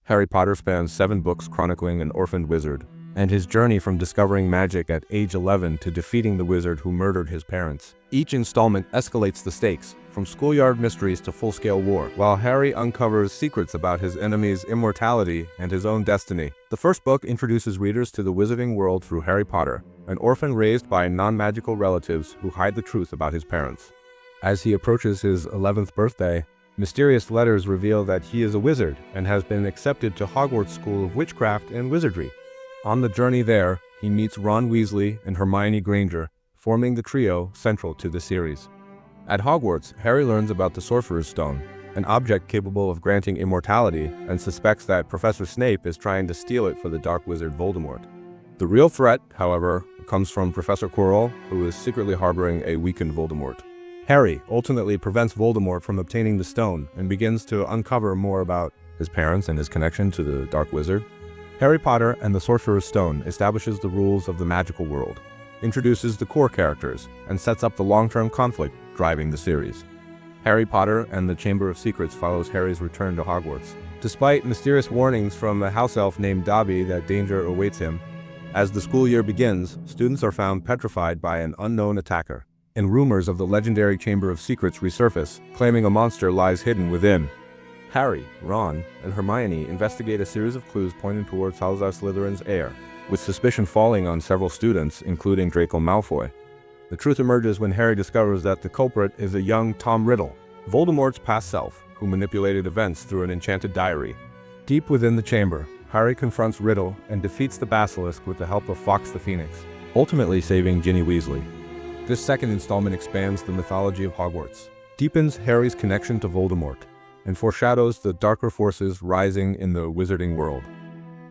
Harry Potter spans 7 books chronicling an orphaned wizard, and his journey from discovering magic at age 11 to defeating the wizard who murdered his parents. Each installment escalates the stakes, from schoolyard mysteries to full-scale war, while Harry uncovers secrets about his enemy's immortality and his own destiny. The first book introduces readers to the wizarding world through Harry Potter, an orphan raised by non-magical relatives who hide the truth about his parents. As he approaches his 11th birthday, mysterious letters reveal that he is a wizard and has been accepted to Hogwarts School of Witchcraft and Wizardry. On the journey there, he meets Ron Weasley and Hermione Granger, forming the trio central to the series. At Hogwarts, Harry learns about the Sorcerer's Stone, an object capable of granting immortality, and suspects that Professor Snape is trying to steal it for the Dark Wizard Voldemort. The real threat, however, comes from Professor Quirrell, who is secretly harboring a weakened Voldemort. Harry ultimately prevents Voldemort from obtaining the stone and begins to uncover more about his parents and his connection to the Dark Wizard. Harry Potter and the Sorcerer's Stone establishes the rules of the magical world, introduces the core characters, and sets up the long-term conflict driving the series. Harry Potter and the Chamber of Secrets follows Harry's return to Hogwarts. Despite mysterious warnings from a house elf named Dobby that danger awaits him, as the school year begins, students are found petrified by an unknown attacker, and rumors of the legendary Chamber of Secrets resurface, claiming a monster lies hidden within. Harry, Ron, and Hermione investigate a series of clues pointing towards Salazar Slytherin's heir, with suspicion falling on several students, including Draco Malfoy. The truth emerges when Harry discovers that the culprit is a young Tom Riddle, Voldemort's past self, who manipulated events through an enchanted diary. Deep within the chamber, Harry confronts Riddle and defeats the Basilisk with the help of Fawkes the Phoenix, ultimately saving Ginny Weasley. This second installment expands the mythology of Hogwarts, deepens Harry's connection to Voldemort, and foreshadows the darker forces rising in the wizarding world.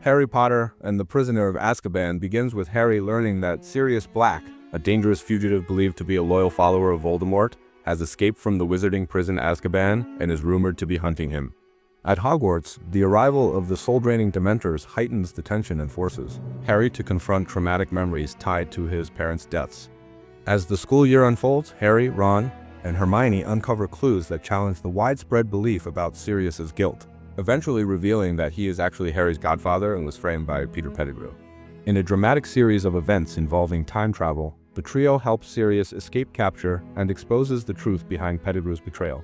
Harry Potter and the Prisoner of Azkaban begins with Harry learning that Sirius Black, a dangerous fugitive believed to be a loyal follower of Voldemort, has escaped from the wizarding prison Azkaban and is rumored to be hunting him. At Hogwarts, the arrival of the soul-draining Dementors heightens the tension and forces Harry to confront traumatic memories tied to his parents' deaths. As the school year unfolds, Harry, Ron, and Hermione uncover clues that challenge the widespread belief about Sirius's guilt, eventually revealing that he is actually Harry's godfather and was framed by Peter Pettigrew. In a dramatic series of events involving time travel, the trio helps Sirius escape capture and exposes the truth behind Pettigrew's betrayal.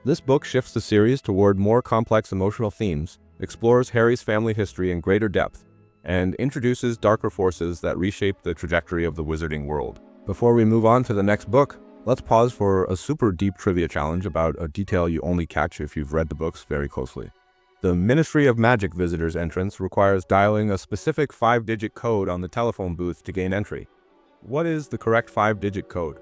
This book shifts the series toward more complex emotional themes, explores Harry's family history in greater depth, and introduces darker forces that reshape the trajectory of the wizarding world. Before we move on to the next book, let's pause for a super deep trivia challenge about a detail you only catch if you've read the books very closely. The Ministry of Magic visitor's entrance requires dialing a specific 5-digit code on the telephone booth to gain entry. What is the correct 5-digit code?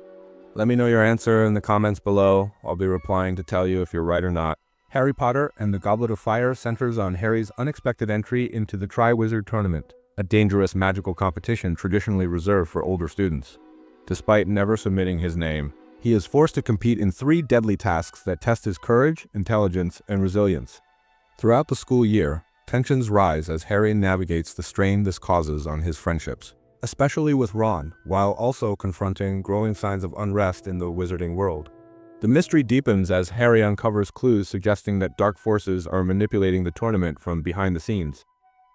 Let me know your answer in the comments below. I'll be replying to tell you if you're right or not. Harry Potter and the Goblet of Fire centers on Harry's unexpected entry into the Triwizard Tournament, a dangerous magical competition traditionally reserved for older students. Despite never submitting his name, he is forced to compete in 3 deadly tasks that test his courage, intelligence, and resilience. Throughout the school year, tensions rise as Harry navigates the strain this causes on his friendships, especially with Ron, while also confronting growing signs of unrest in the wizarding world. The mystery deepens as Harry uncovers clues suggesting that dark forces are manipulating the tournament from behind the scenes.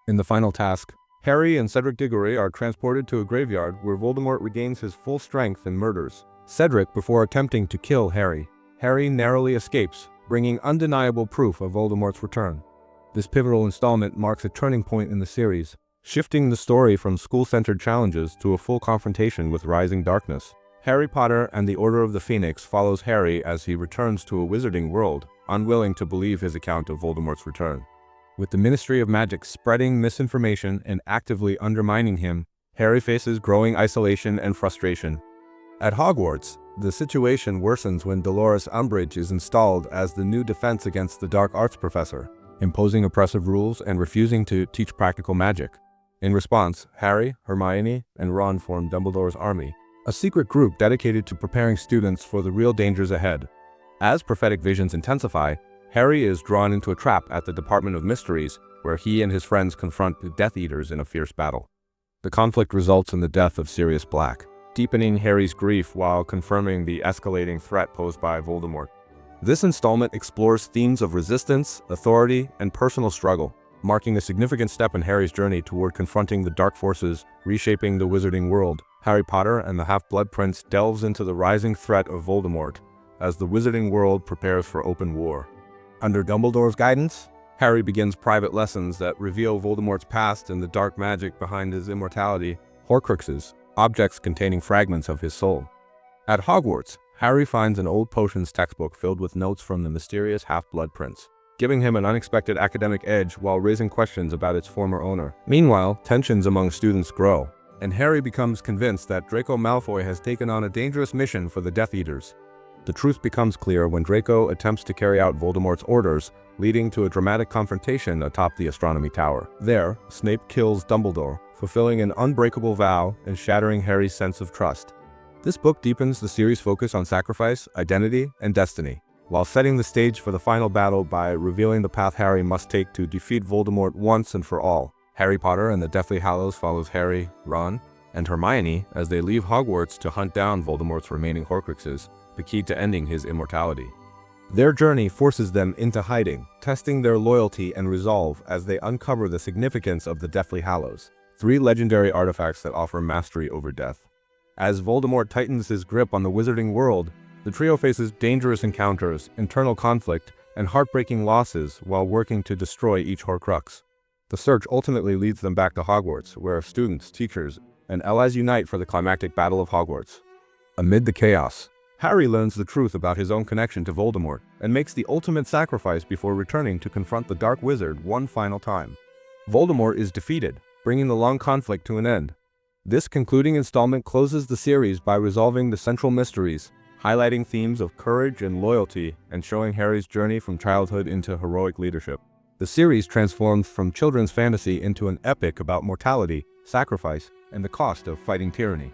In the final task, Harry and Cedric Diggory are transported to a graveyard where Voldemort regains his full strength and murders Cedric before attempting to kill Harry. Harry narrowly escapes, bringing undeniable proof of Voldemort's return. This pivotal installment marks a turning point in the series, shifting the story from school-centered challenges to a full confrontation with rising darkness. Harry Potter and the Order of the Phoenix follows Harry as he returns to a wizarding world, unwilling to believe his account of Voldemort's return. With the Ministry of Magic spreading misinformation and actively undermining him, Harry faces growing isolation and frustration. At Hogwarts, the situation worsens when Dolores Umbridge is installed as the new defense against the dark arts professor, imposing oppressive rules and refusing to teach practical magic. In response, Harry, Hermione, and Ron form Dumbledore's Army, a secret group dedicated to preparing students for the real dangers ahead. As prophetic visions intensify, Harry is drawn into a trap at the Department of Mysteries, where he and his friends confront the Death Eaters in a fierce battle. The conflict results in the death of Sirius Black, deepening Harry's grief while confirming the escalating threat posed by Voldemort. This installment explores themes of resistance, authority, and personal struggle, marking a significant step in Harry's journey toward confronting the dark forces reshaping the wizarding world. Harry Potter and the Half-Blood Prince delves into the rising threat of Voldemort as the wizarding world prepares for open war. Under Dumbledore's guidance, Harry begins private lessons that reveal Voldemort's past and the dark magic behind his immortality, Horcruxes, objects containing fragments of his soul. At Hogwarts, Harry finds an old potions textbook filled with notes from the mysterious Half-Blood Prince, giving him an unexpected academic edge while raising questions about its former owner. Meanwhile, tensions among students grow, and Harry becomes convinced that Draco Malfoy has taken on a dangerous mission for the Death Eaters. The truth becomes clear when Draco attempts to carry out Voldemort's orders, leading to a dramatic confrontation atop the Astronomy Tower. There, Snape kills Dumbledore, fulfilling an unbreakable vow and shattering Harry's sense of trust. This book deepens the series' focus on sacrifice, identity, and destiny, while setting the stage for the final battle by revealing the path Harry must take to defeat Voldemort once and for all. Harry Potter and the Deathly Hallows follows Harry, Ron, and Hermione as they leave Hogwarts to hunt down Voldemort's remaining Horcruxes, the key to ending his immortality. Their journey forces them into hiding, testing their loyalty and resolve as they uncover the significance of the Deathly Hallows, 3 legendary artifacts that offer mastery over death. As Voldemort tightens his grip on the wizarding world, the trio faces dangerous encounters, internal conflict, and heartbreaking losses while working to destroy each Horcrux. The search ultimately leads them back to Hogwarts, where students, teachers, and allies unite for the climactic Battle of Hogwarts. Amid the chaos, Harry learns the truth about his own connection to Voldemort and makes the ultimate sacrifice before returning to confront the Dark Wizard one final time. Voldemort is defeated, bringing the long conflict to an end. This concluding installment closes the series by resolving the central mysteries, highlighting themes of courage and loyalty, and showing Harry's journey from childhood into heroic leadership. The series transforms from children's fantasy into an epic about mortality, sacrifice, and the cost of fighting tyranny.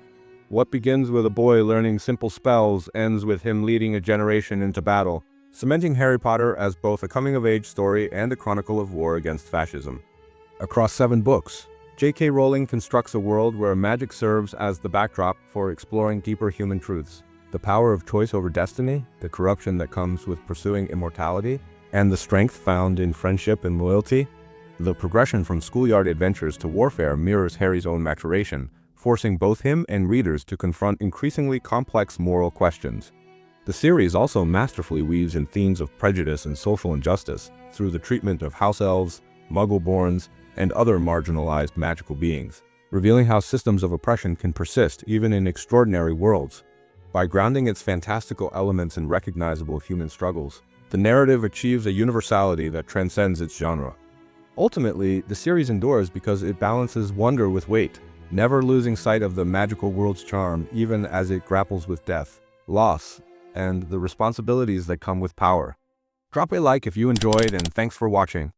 What begins with a boy learning simple spells ends with him leading a generation into battle, cementing Harry Potter as both a coming-of-age story and a chronicle of war against fascism. Across 7 books, J.K. Rowling constructs a world where magic serves as the backdrop for exploring deeper human truths. The power of choice over destiny, the corruption that comes with pursuing immortality, and the strength found in friendship and loyalty. The progression from schoolyard adventures to warfare mirrors Harry's own maturation, forcing both him and readers to confront increasingly complex moral questions. The series also masterfully weaves in themes of prejudice and social injustice through the treatment of house elves, muggle-borns, and other marginalized magical beings, revealing how systems of oppression can persist even in extraordinary worlds. By grounding its fantastical elements in recognizable human struggles, the narrative achieves a universality that transcends its genre. Ultimately, the series endures because it balances wonder with weight, never losing sight of the magical world's charm even as it grapples with death, loss, and the responsibilities that come with power. Drop a like if you enjoyed, and thanks for watching.